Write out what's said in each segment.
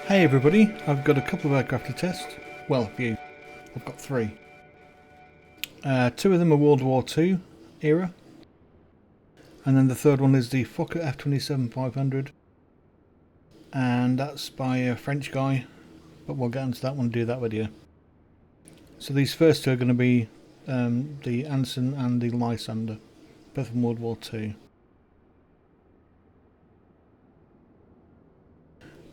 Hey everybody, I've got a couple of aircraft to test. Well, a few. I've got three. Two of them are World War II era. And then the third one is the Fokker F-27-500. And that's by a French guy. But we'll get into that one and do that video. So these first two are going to be the Anson and the Lysander. Both from World War II.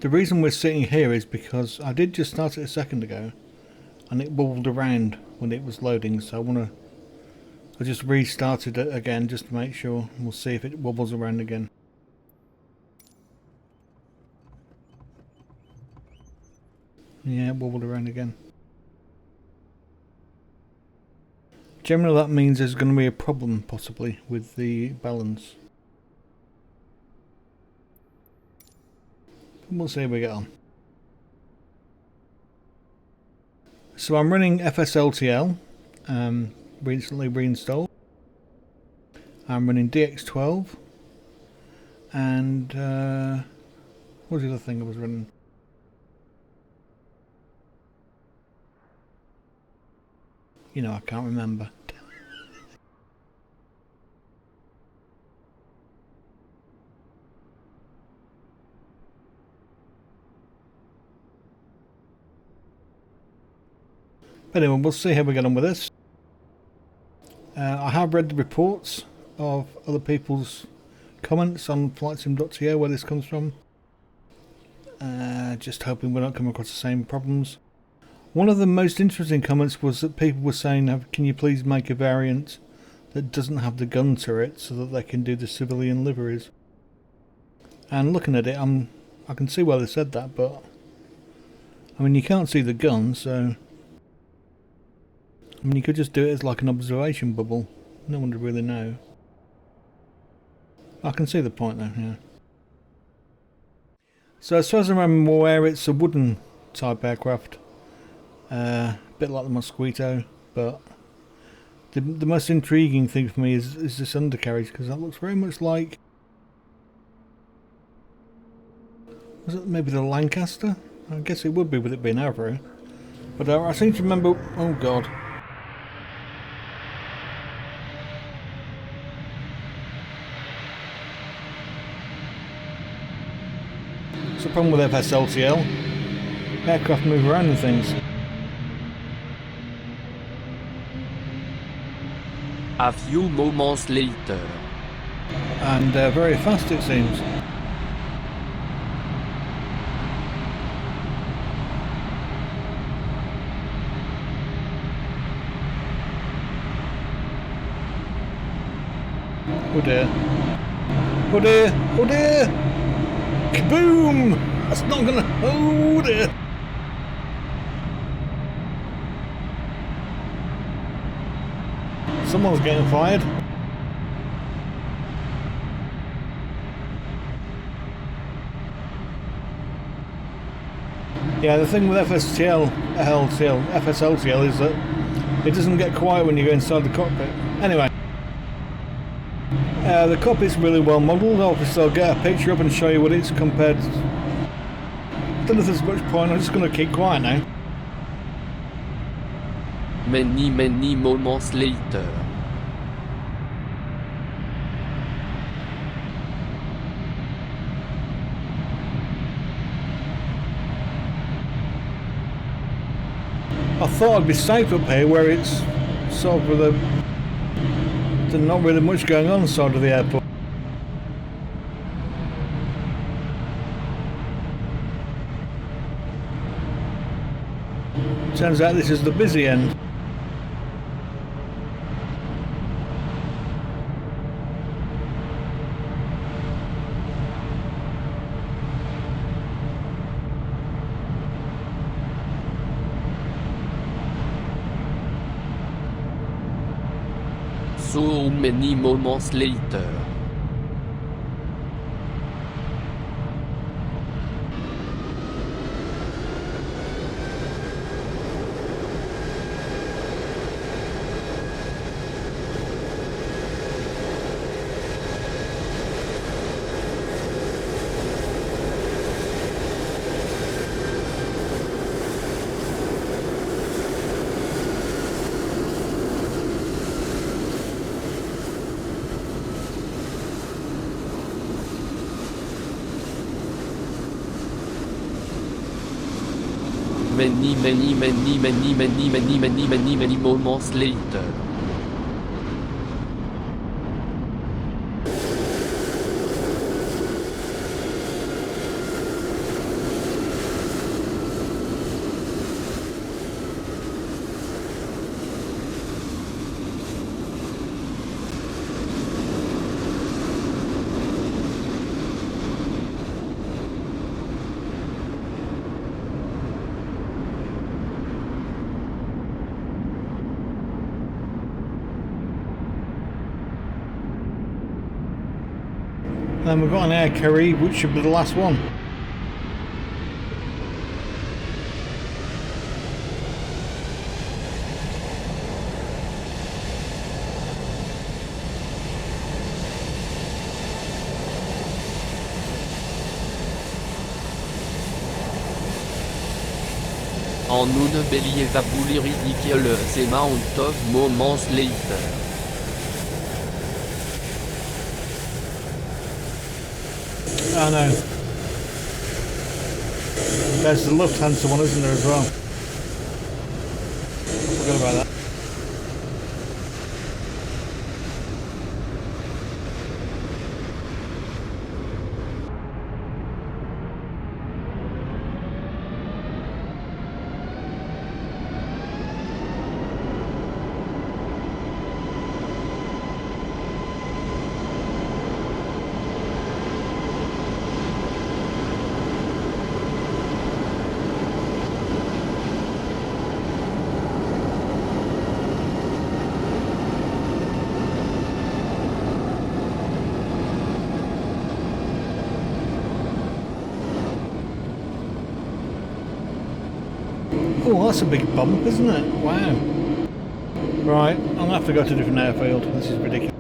The reason we're sitting here is because I did just start it a second ago and it wobbled around when it was loading, so I just restarted it again just to make sure, and we'll see if it wobbles around again. Yeah, it wobbled around again. Generally that means there's going to be a problem possibly with the balance. We'll see how we get on. So I'm running FSLTL, recently reinstalled. I'm running DX12, and what was the other thing I was running? You know, I can't remember. But anyway, we'll see how we get on with this. I have read the reports of other people's comments on flightsim.to where this comes from. Just hoping we're not coming across the same problems. One of the most interesting comments was that people were saying, can you please make a variant that doesn't have the gun turret so that they can do the civilian liveries? And looking at it, I can see why they said that, but I mean, you can't see the gun, so I mean, you could just do it as like an observation bubble. No one would really know. I can see the point though, yeah. So as far as I'm aware, it's a wooden type aircraft. A bit like the Mosquito, but the most intriguing thing for me is this undercarriage, because that looks very much like... Was it maybe the Lancaster? I guess it would be with it being Avro. But I seem to remember... Oh god. It's a problem with FSLTL. Aircraft move around and things. A few moments later. And very fast it seems. Oh dear. Oh dear. Oh dear. Kaboom! That's not gonna... Oh dear! Someone's getting fired. Yeah, the thing with FSLTL is that it doesn't get quiet when you go inside the cockpit. Anyway. The cockpit's really well modelled. Obviously I'll get a picture up and show you what it's compared to. I don't know if there's much point, I'm just going to keep quiet now. Many moments later. I thought I'd be safe up here where it's sort of with there's not really much going on inside of the airport. Turns out this is the busy end. So many moments later. Many moments later. And we've got an air carry, which should be the last one. En une believable ridiculous amount of moments later. Oh no. There's the Lufthansa one, isn't there, as well? Forgot about that. Oh, that's a big bump, isn't it? Wow. Right, I'm going to have to go to a different airfield. This is ridiculous.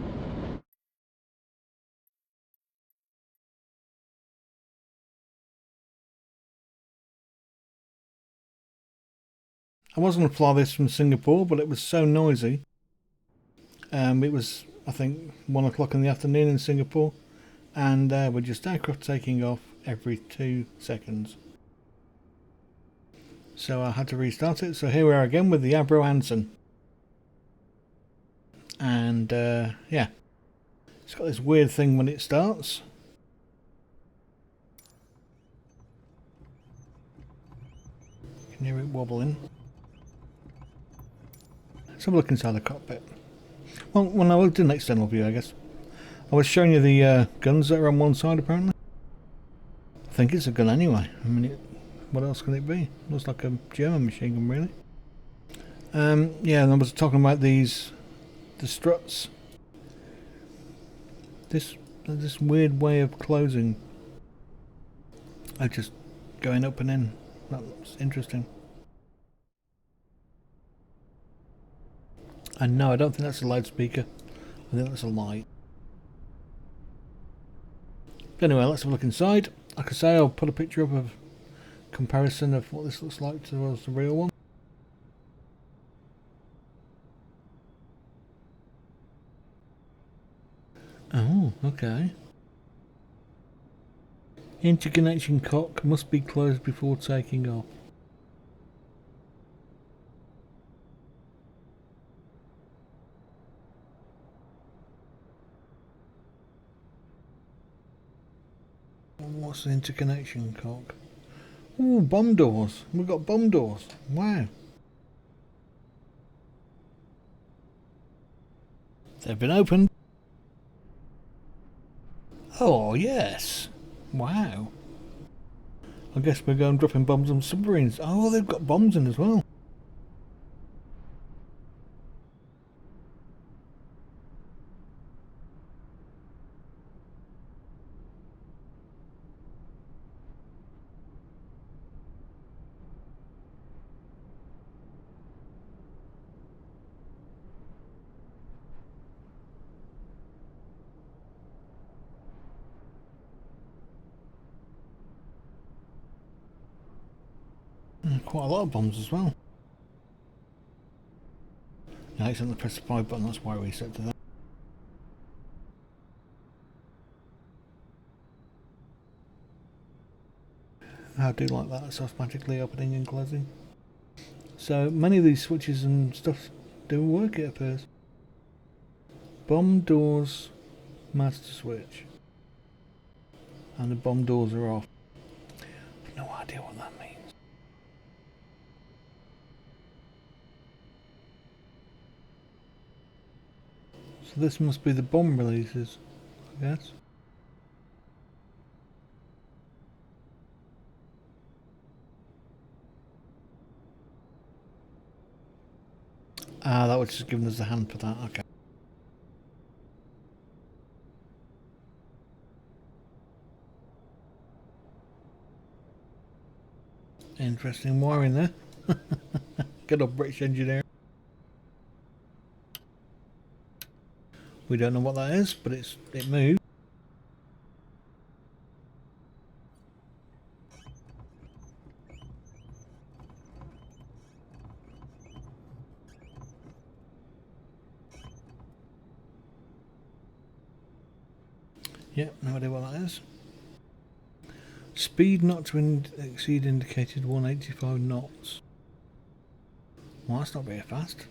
I was going to fly this from Singapore, but it was so noisy. It was, I think, 1 o'clock in the afternoon in Singapore. And we're just aircraft taking off every 2 seconds. So I had to restart it. So here we are again with the Avro Anson. And yeah, it's got this weird thing when it starts. You can hear it wobbling. Let's have a look inside the cockpit. Well, when I looked at an external view, I guess. I was showing you the guns that are on one side, apparently. I think it's a gun anyway. I mean, what else can it be? Looks like a German machine gun, really. Yeah, and I was talking about the struts. This weird way of closing. Just going up and in. That's interesting. And no, I don't think that's a loudspeaker. I think that's a light. Anyway, let's have a look inside. Like I say, I'll put a picture up of comparison of what this looks like towards the real one. Oh, okay. Interconnection cock must be closed before taking off. What's the interconnection cock? Ooh, bomb doors. We've got bomb doors. Wow. They've been opened. Oh, yes. Wow. I guess we're going dropping bombs on submarines. Oh, they've got bombs in as well. Quite a lot of bombs as well. I accidentally pressed the 5 button, that's why I reset to that. I do like that, it's automatically opening and closing. So many of these switches and stuff do work, it appears. Bomb doors, master switch. And the bomb doors are off. I've no idea what that means. So this must be the bomb releases, I guess. Ah, that was just giving us a hand for that, okay. Interesting wiring there. Good old British engineering. We don't know what that is, but it moves. Yep, no idea what that is. Speed not to exceed indicated 185 knots. Well, that's not very fast.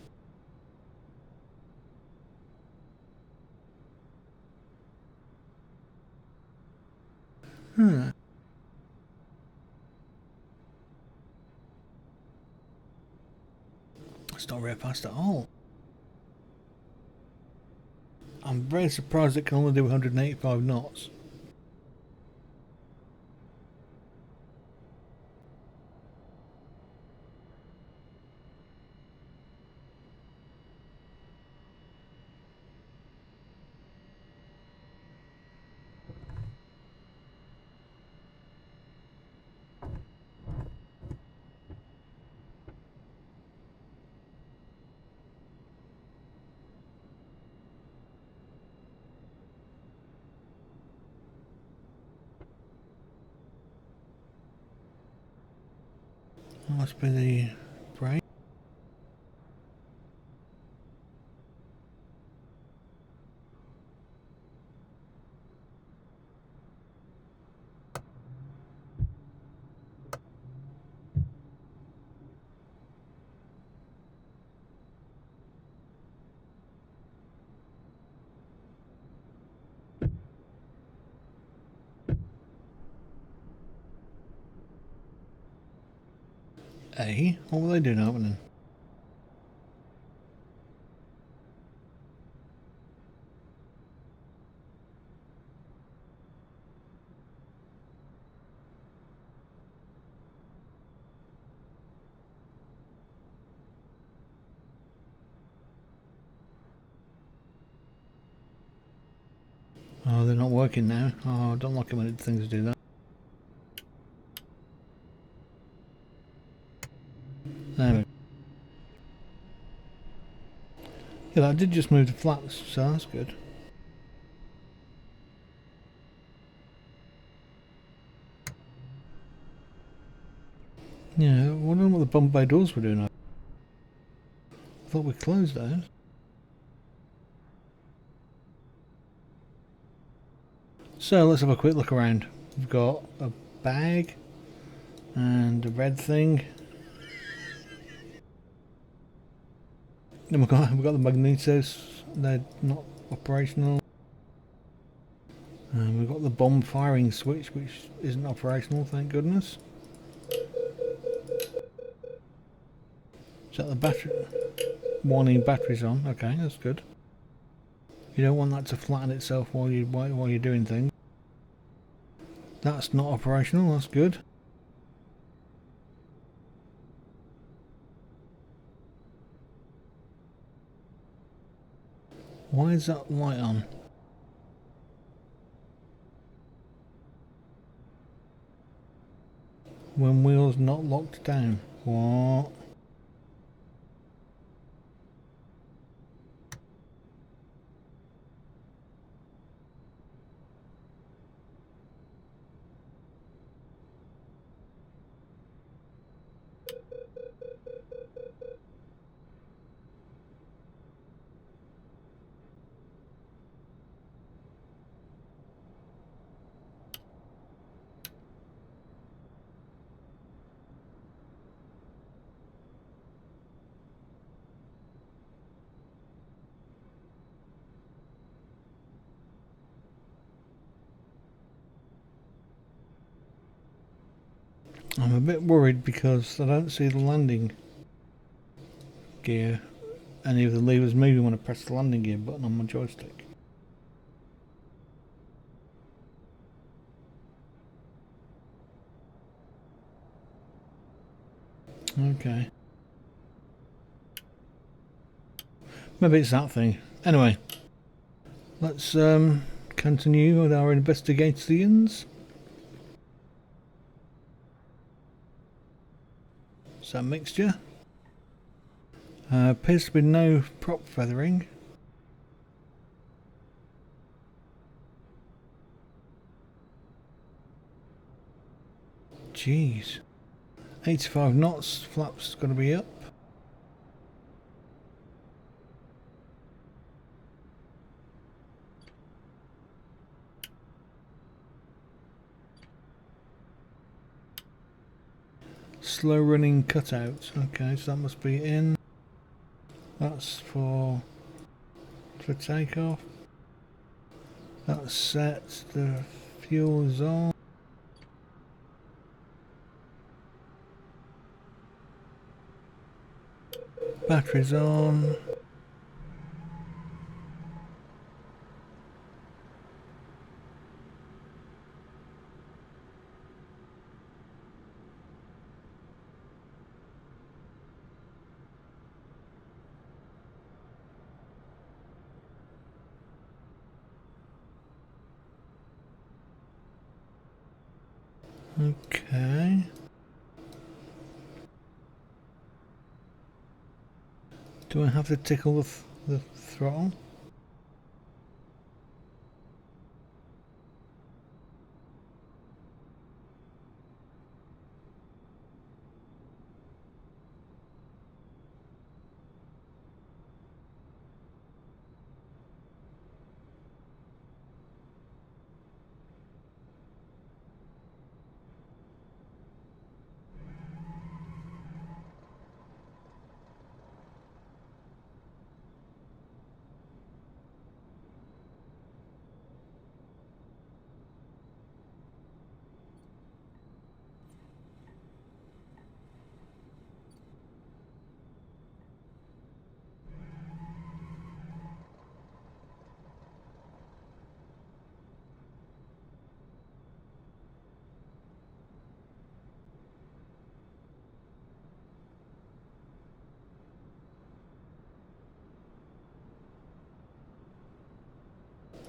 It's not very fast at all. I'm very surprised it can only do 185 knots. That must be the brake. A? What were they doing opening? Oh, they're not working now. Oh, I don't like it when things do that. There we go. Yeah, that did just move the flaps, so that's good. Yeah, I wonder what the bump bay doors were doing. I thought we closed those. So let's have a quick look around. We've got a bag and a red thing. Then we've got the magnetos. They're not operational. And we've got the bomb firing switch, which isn't operational, thank goodness. Is that the battery? Warning batteries on. Okay, that's good. You don't want that to flatten itself while you're doing things. That's not operational. That's good. Why is that light on? When wheels not locked down. What? I'm a bit worried because I don't see the landing gear, any of the levers moving when I press the landing gear button on my joystick. Okay. Maybe it's that thing. Anyway, let's continue with our investigations. So mixture. Appears to be no prop feathering. Jeez. 85 knots, flaps got to be up. Slow running cutouts. Okay, so that must be in. That's for takeoff. That's set. The fuel is on. Batteries on. Okay. Do I have to tickle the throttle?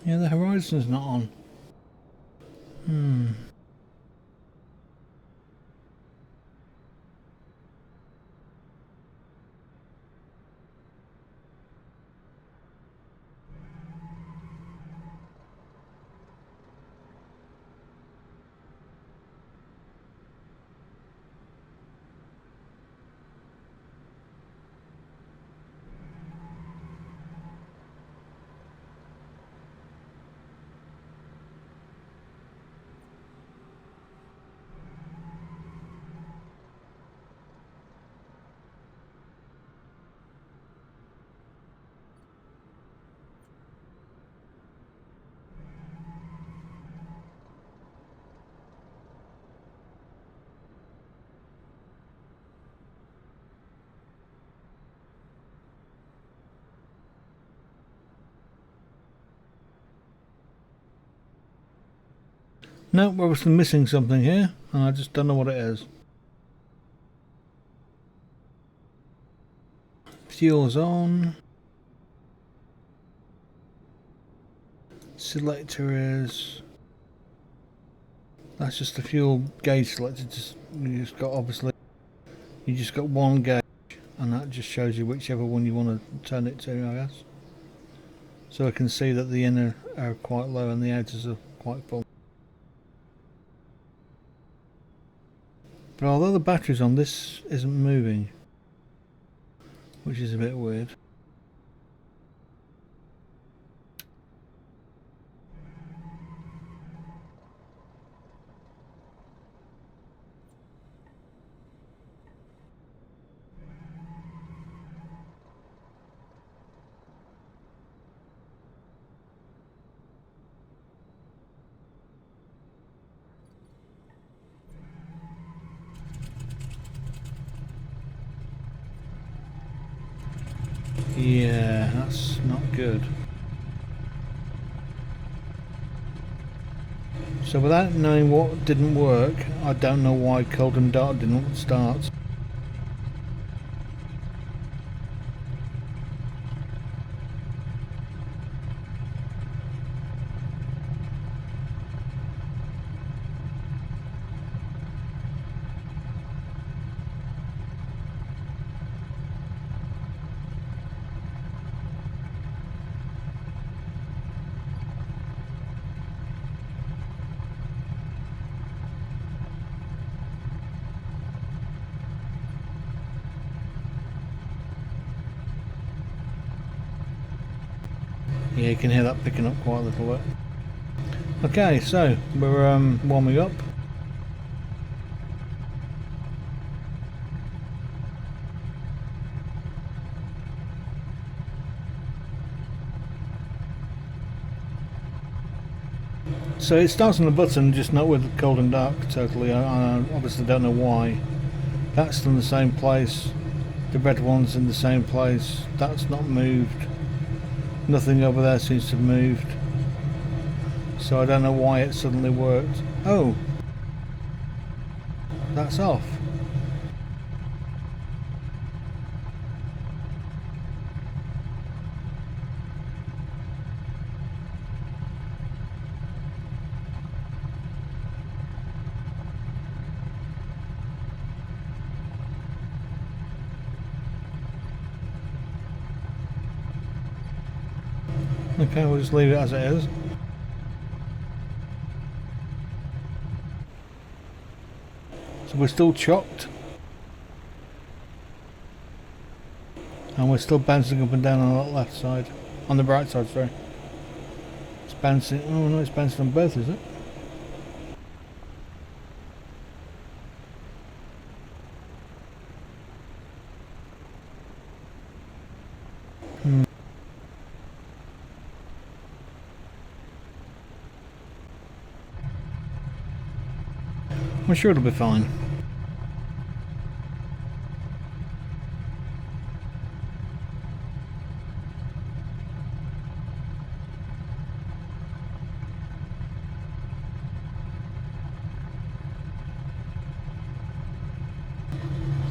Yeah, the horizon's not on. No, we're obviously missing something here, and I just don't know what it is. Fuel's on. Selector is. That's just the fuel gauge selector. You just got obviously. You just got one gauge, and that just shows you whichever one you want to turn it to, I guess. So I can see that the inner are quite low and the outers are quite full. But although the battery's on, this isn't moving, which is a bit weird. Yeah, that's not good. So without knowing what didn't work, I don't know why cold and dark didn't start. Yeah, you can hear that picking up quite a little bit. Okay, so we're warming up. So it starts on the button, just not with cold and dark totally. I obviously don't know why. That's in the same place. The red one's in the same place. That's not moved. Nothing over there seems to have moved. So I don't know why it suddenly worked. Oh! That's off. Okay, we'll just leave it as it is. So we're still chocked. And we're still bouncing up and down on that left side. On the right side, sorry. It's bouncing. Oh no, it's bouncing on both, is it? I'm sure it'll be fine.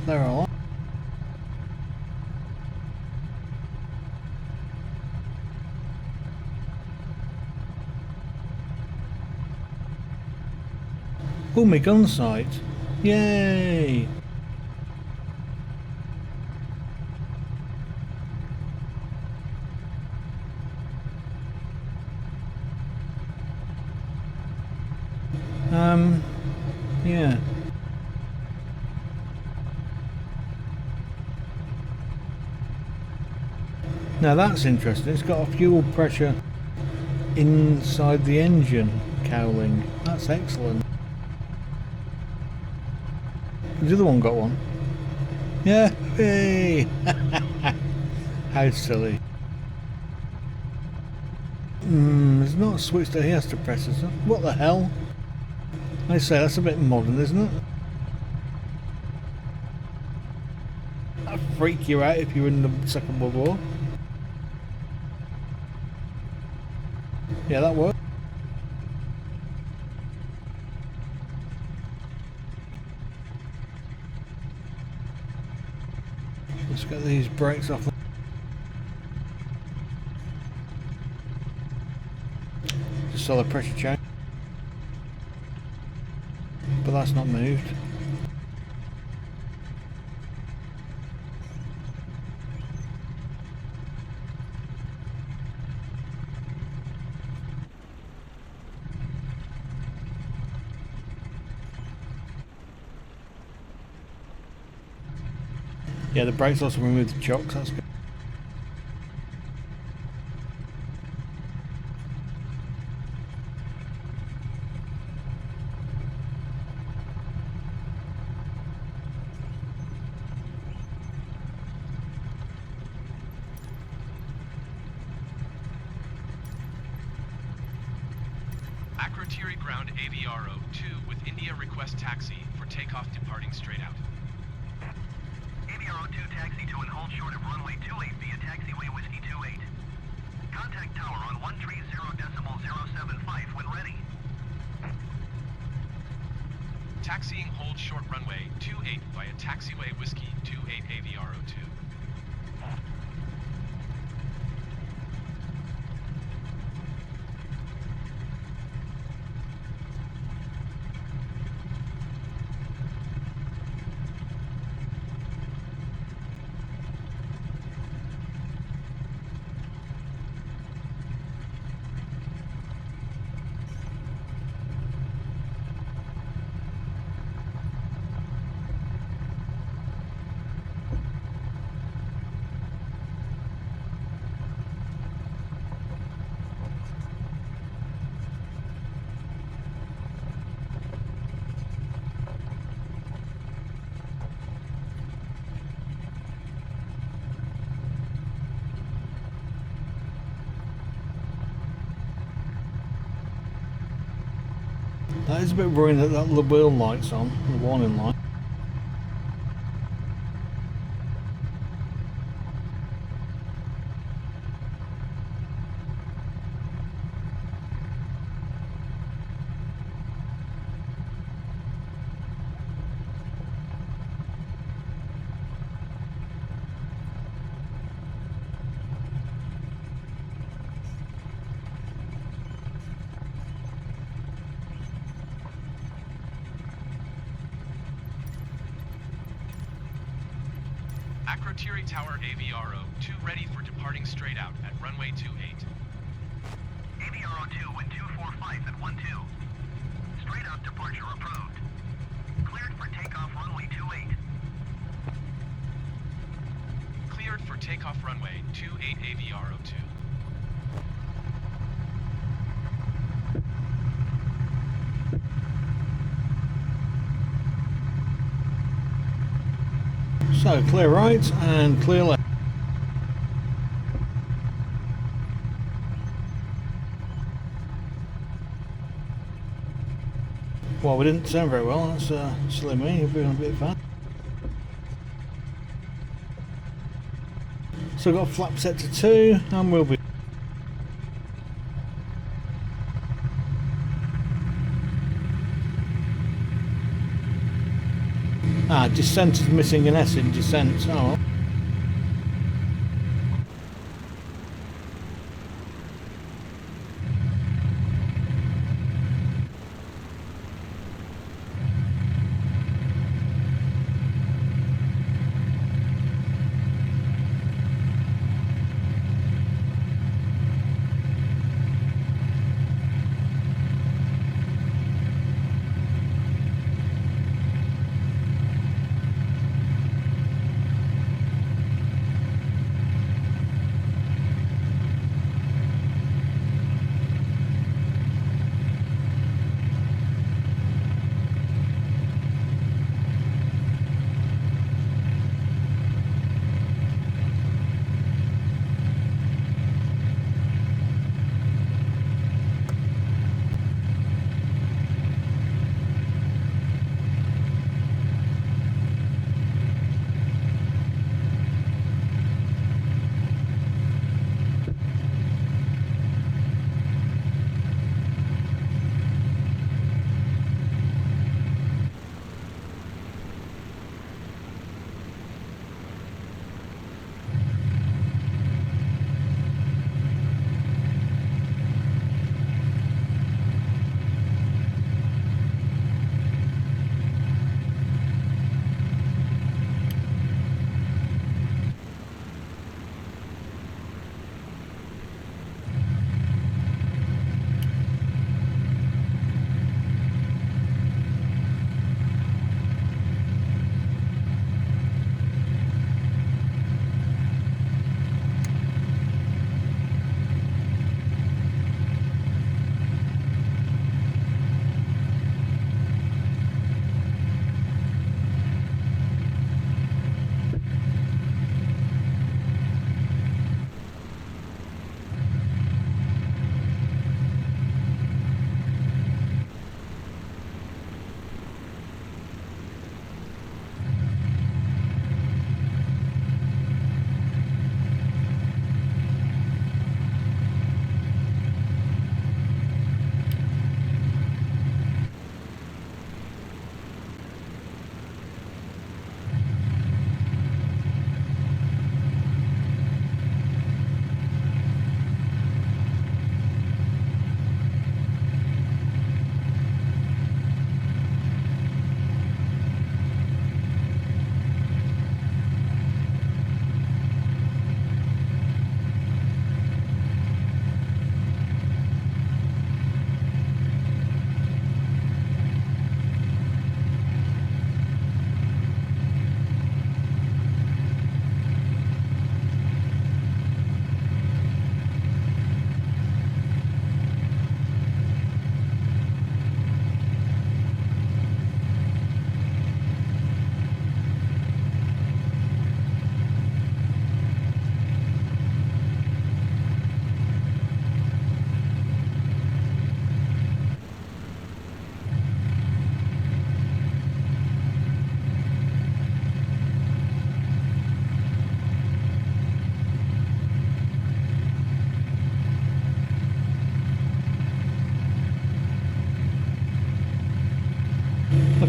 They're all. Oh, my gun sight! Yay! Yeah. Now that's interesting. It's got a fuel pressure inside the engine cowling. That's excellent. The other one got one. Yeah, hey! How silly. There's not a switch that he has to press, is there? What the hell? I say, that's a bit modern, isn't it? That'd freak you out if you were in the Second World War. Yeah, that worked. Let's get these brakes off. Just saw the pressure change, but that's not moved. Yeah, the brakes also removed the chocks, that's good. Acrotiri ground AVRO 2 with India request taxi for takeoff departing straight out. AVRO2 taxi to and hold short of runway 28 via taxiway whiskey 28. Contact tower on 130.075 when ready. Taxiing hold short runway 28 via taxiway whiskey 28 AVRO2. That is a bit worrying that the wheel light's on, the warning light. Acrotiri Tower AVRO 2 ready for departing straight out at runway 28. AVRO 2 wind 245 at 12. Straight out departure approved. Cleared for takeoff runway 28. Cleared for takeoff runway 28 AVRO 2. So clear right and clear left. Well, we didn't sound very well, that's silly me, you're being a bit fast. So we've got flap set to 2 and we'll be... Ah, descent is missing an S in descent, oh well.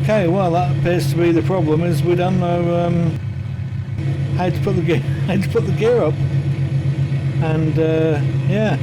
Okay, well that appears to be the problem. Is we don't know how to put the gear, how to put the gear up, and yeah.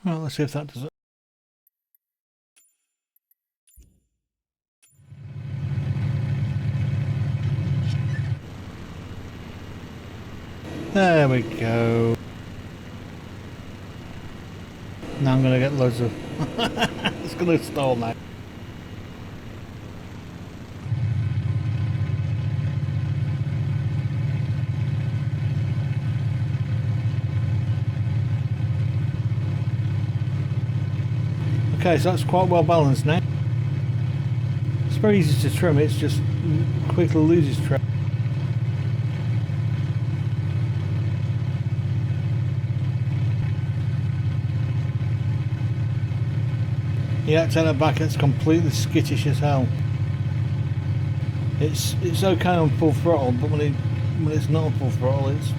Well, let's see if that does it. There we go. Now I'm gonna get loads of. It's gonna stall now. Okay, so that's quite well balanced now. It's very easy to trim, it's just quickly loses track. Yeah, turn it back, it's completely skittish as hell. It's okay on full throttle, but when it's not on full throttle, it's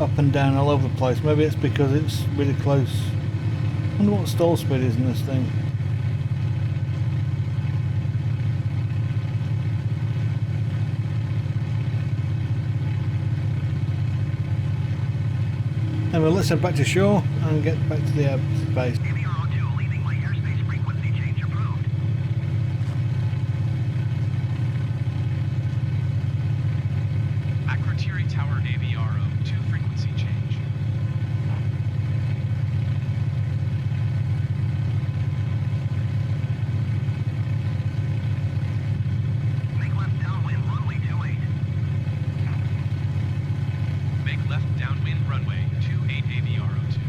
up and down all over the place. Maybe it's because it's really close. I wonder what stall speed is in this thing. Anyway, let's head back to shore and get back to the airspace. AVRO2 leaving my airspace frequency change approved. Akrotiri Tower AVRO2 frequency change. Make left downwind runway 28. Make left downwind runway 28 AVRO2.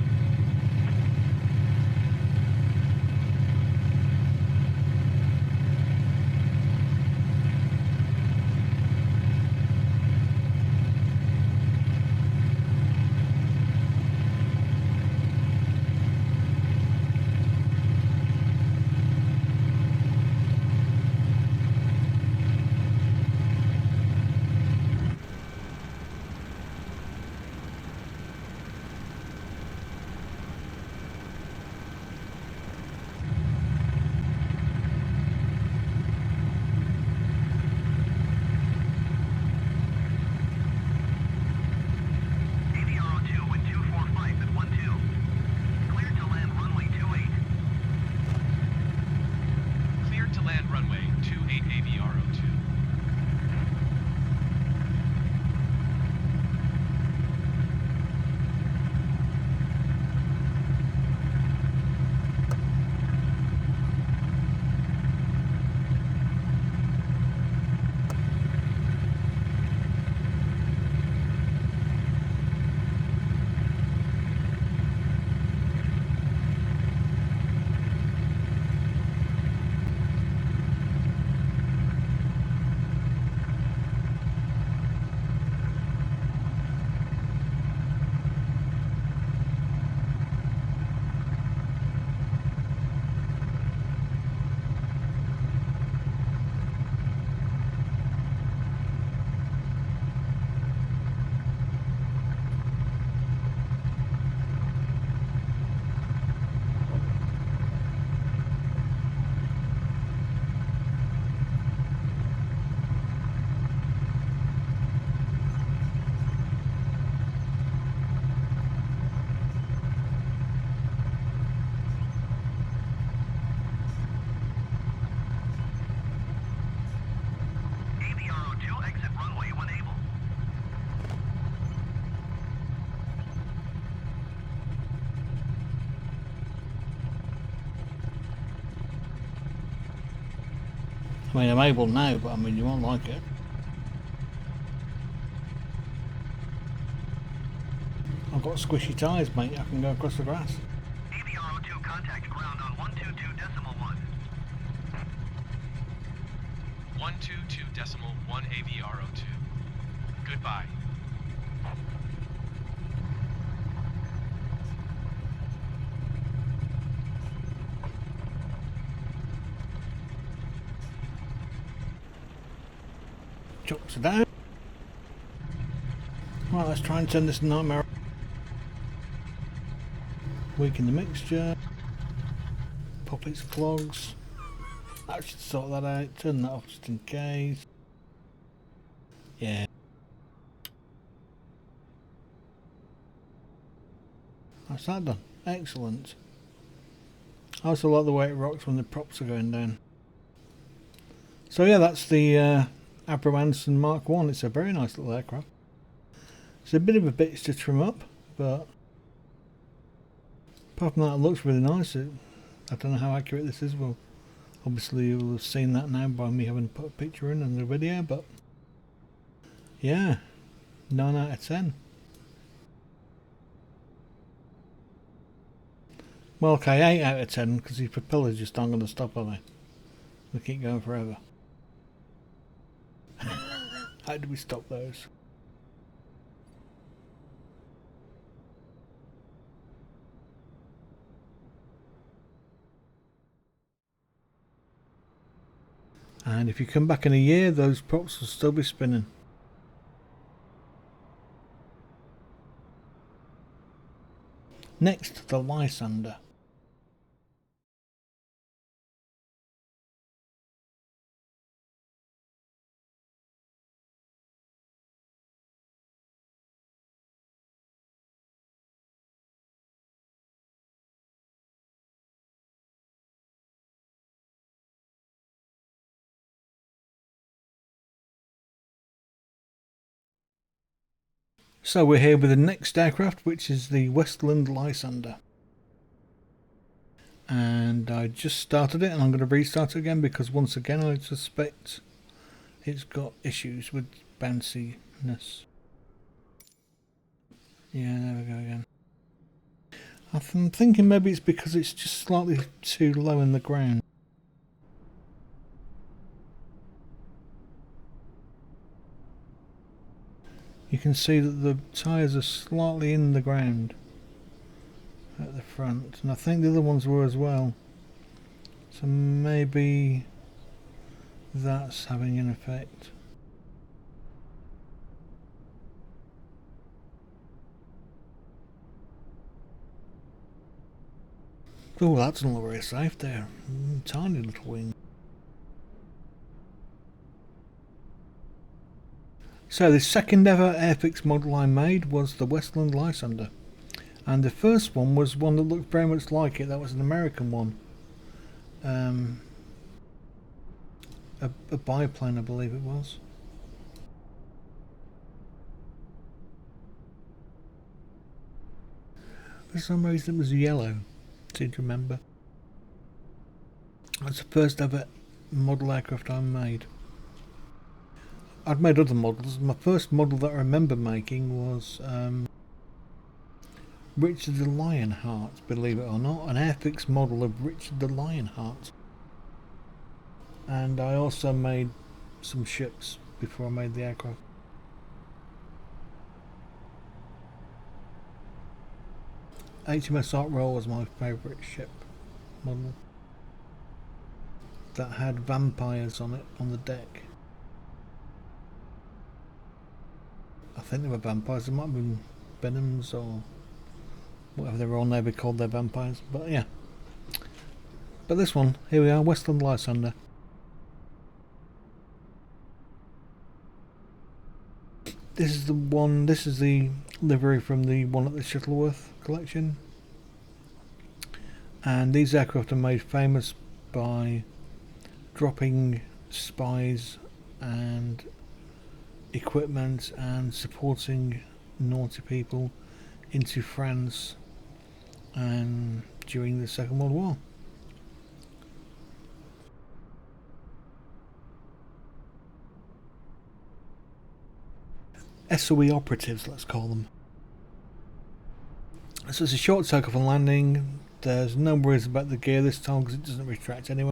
I mean, I'm able now, but I mean, you won't like it. I've got squishy tyres, mate. I can go across the grass. AVRO2 contact ground on 122.1. 122.1 AVRO2. Goodbye. Chops are down. Right, let's try and turn this nightmare. Weaken the mixture. Pop its clogs. I should sort that out. Turn that off just in case. Yeah. That's that done. Excellent. I also like the way it rocks when the props are going down. So yeah, that's the Avro Anson Mk.1. It's a very nice little aircraft. It's a bit of a bitch to trim up, but apart from that, it looks really nice. I don't know how accurate this is. Well, obviously you'll have seen that now by me having put a picture in the video, but yeah, 9 out of 10. Well, okay, 8 out of 10, because these propellers just aren't going to stop, are they? They keep going forever. How do we stop those? And if you come back in a year, those props will still be spinning. Next, the Lysander. So we're here with the next aircraft, which is the Westland Lysander. And I just started it, and I'm going to restart it again because once again I suspect it's got issues with bounciness. Yeah, there we go again. I'm thinking maybe it's because it's just slightly too low in the ground. You can see that the tyres are slightly in the ground at the front, and I think the other ones were as well. So maybe that's having an effect. Oh, that's not very safe there. Tiny little wing. So the second ever Airfix model I made was the Westland Lysander. And the first one was one that looked very much like it. That was an American one. A biplane, I believe it was. For some reason it was yellow. Seem to remember. That's the first ever model aircraft I made. I'd made other models. My first model that I remember making was Richard the Lionheart, believe it or not. An Airfix model of Richard the Lionheart. And I also made some ships before I made the aircraft. HMS Art Roll was my favourite ship model. That had vampires on it, on the deck. I think they were vampires. They might have been venoms or whatever they were on there. They called their vampires. But yeah. But this one, here we are, Westland Lysander. This is the one. This is the livery from the one at the Shuttleworth collection. And these aircraft are made famous by dropping spies and equipment and supporting naughty people into France and during the Second World War. SOE operatives, let's call them. So it's a short takeoff and landing. There's no worries about the gear this time because it doesn't retract anyway.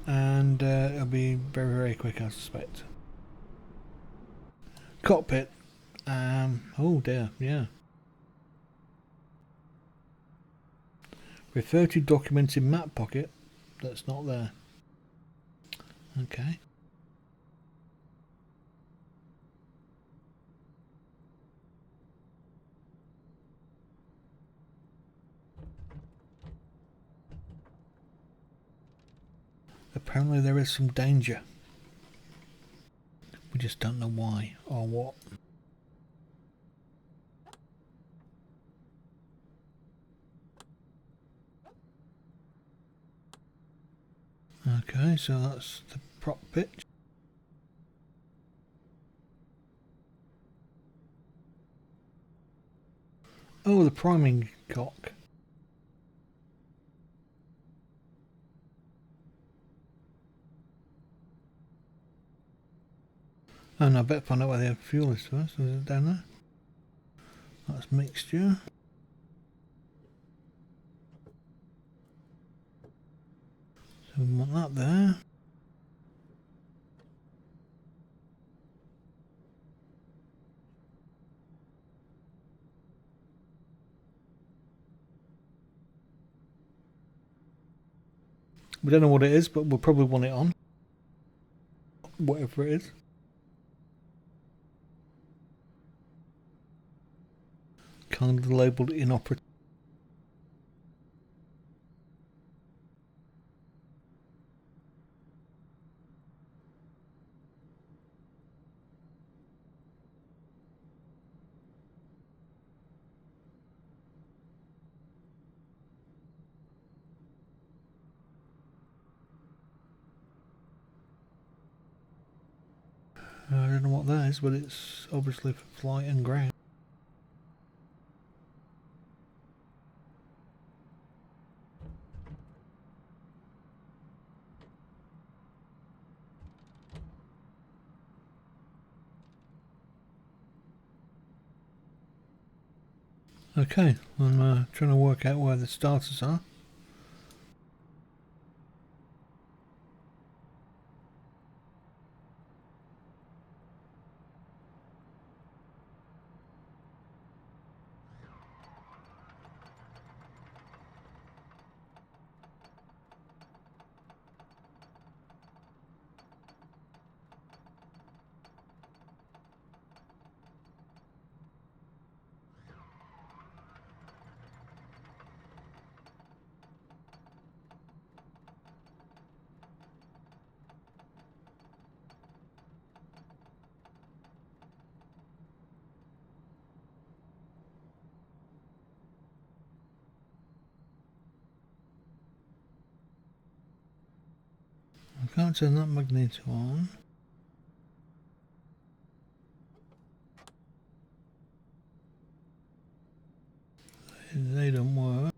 And it'll be very, very quick, I suspect. Cockpit. Oh dear, yeah. Refer to documented map pocket. That's not there. Okay. Apparently there is some danger. We just don't know why or what. Okay, so that's the prop pitch. Oh, the priming cock. Oh no, I better find out where the fuel is first. Is it down there? That's mixture. So we want that there. We don't know what it is, but we'll probably want it on. Whatever it is. Kind of labelled inoperative. I don't know what that is, but it's obviously for flight and ground. Okay, I'm trying to work out where the starters are. I can't turn that magneto on. They don't work.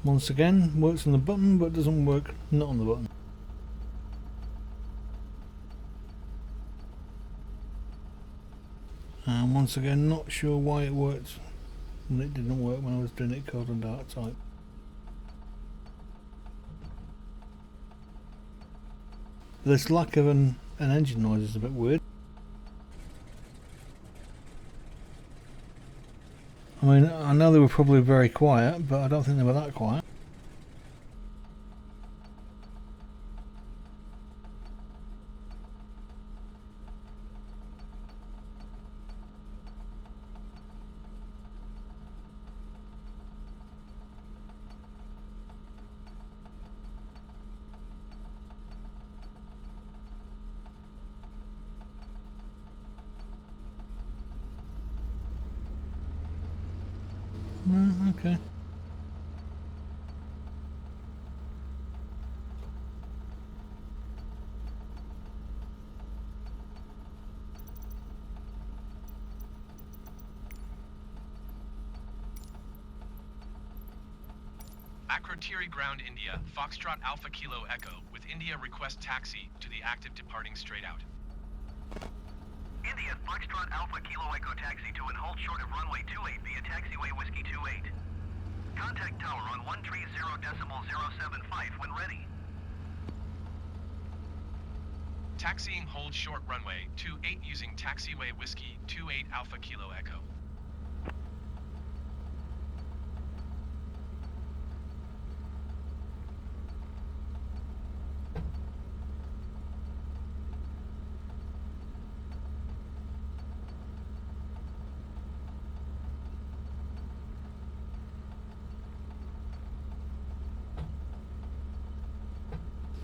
Once again, works on the button but doesn't work not on the button. And once again, not sure why it worked and it didn't work when I was doing it cold and dark type. This lack of an engine noise is a bit weird. I mean, I know they were probably very quiet, but I don't think they were that quiet. Okay. Akrotiri Ground India, Foxtrot Alpha Kilo Echo, with India request taxi to the active departing straight out. India, Foxtrot Alpha Kilo Echo taxi to and hold short of runway 28 via taxiway Whiskey 28. Contact tower on 130.075 when ready. Taxiing hold short runway 28 using taxiway Whiskey 28 Alpha Kilo Echo.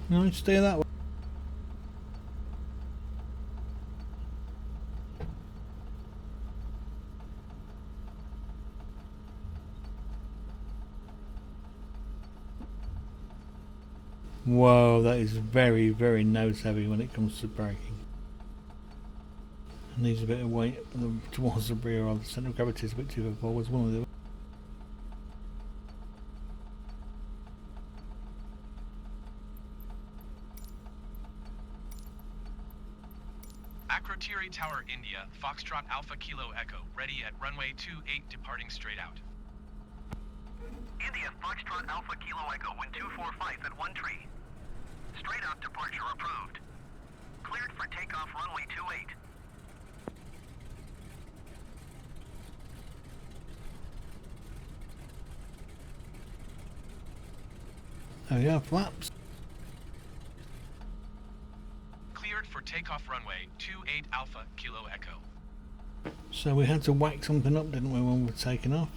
No, stay that way. Whoa, that is very, very nose heavy when it comes to braking. It needs a bit of weight towards the rear, or the centre of gravity is a bit too far forwards, one of the other. Akrotiri Tower India, Foxtrot Alpha Kilo Echo, ready at runway 28 departing straight out. India, Foxtrot Alpha Kilo Echo, wind 245 at 1 tree. Straight out departure approved. Cleared for takeoff runway 28. Oh yeah, flaps. Cleared for takeoff runway 28 Alpha Kilo Echo. So we had to whack something up, didn't we, when we were taking off?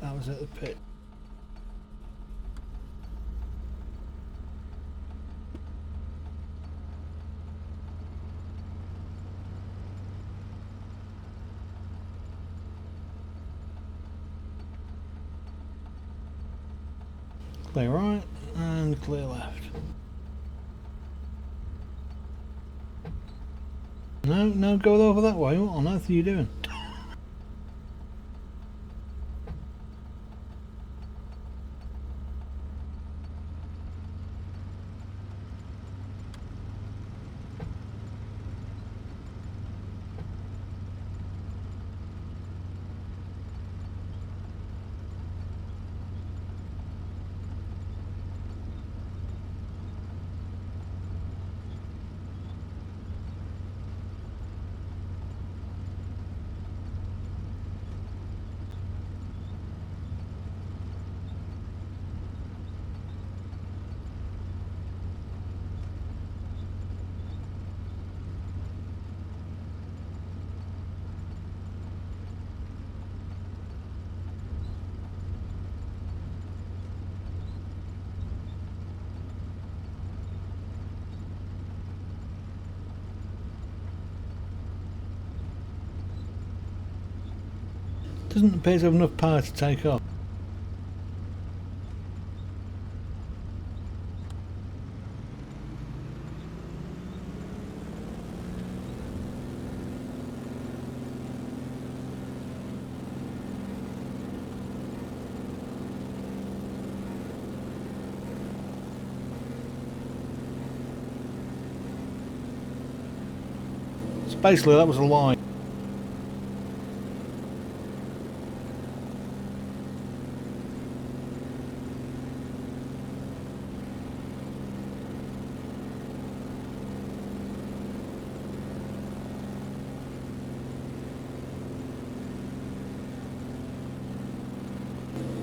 That was at the pit. Clear right and clear left. No, go over that way. What on earth are you doing? Doesn't appear to have enough power to take off. Basically, that was a lie.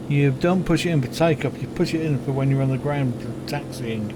You don't push it in for takeoff, you push it in for when you're on the ground for taxiing.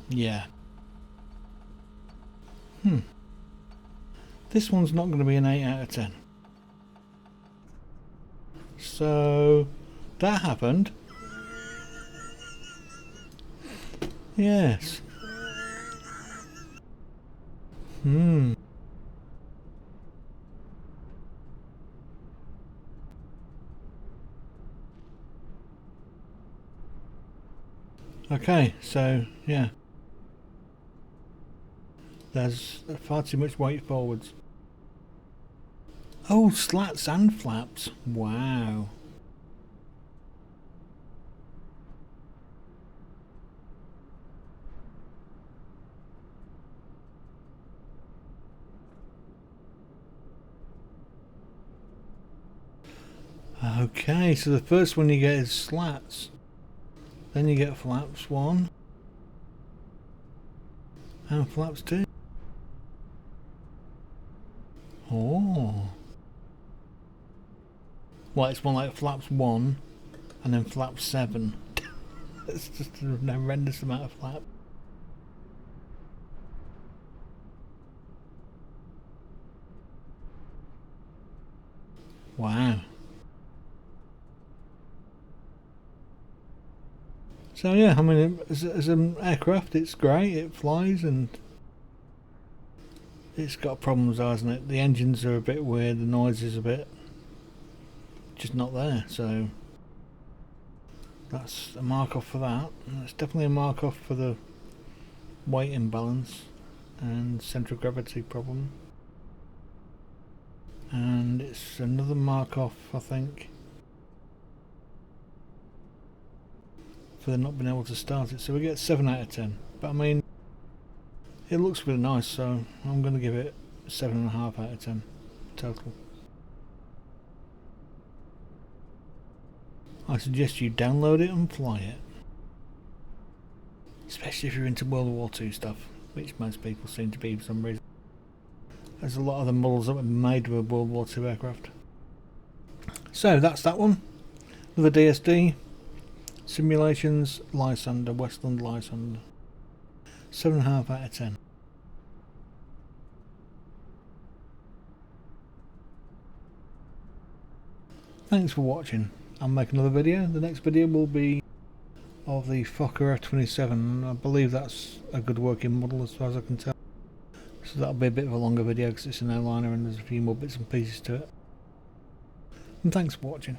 Yeah. This one's not going to be an 8 out of 10. So, that happened. Yes. Okay, so, yeah. There's far too much weight forwards. Oh, slats and flaps. Wow. Okay, so the first one you get is slats. Then you get flaps 1. And flaps 2. Oh. Well, it's more like flaps 1 and then flaps 7. It's just a horrendous amount of flap. Wow. So yeah, I mean, as an aircraft, it's great. It flies, and it's got problems, hasn't it? The engines are a bit weird. The noise is a bit just not there. So that's a mark off for that. That's definitely a mark off for the weight imbalance and central gravity problem. And it's another mark off, I think, for not being able to start it. So we get 7 out of 10. But I mean, it looks really nice, so I'm going to give it 7.5 out of 10 total. I suggest you download it and fly it, especially if you're into World War II stuff, which most people seem to be for some reason. There's a lot of the models that were made with World War II aircraft. So that's that one. With the DSD Simulations Lysander, Westland Lysander. 7.5 out of 10. Thanks for watching. I'll make another video. The next video will be of the Fokker F-27. I believe that's a good working model as far as I can tell. So that'll be a bit of a longer video because it's an airliner and there's a few more bits and pieces to it. And thanks for watching.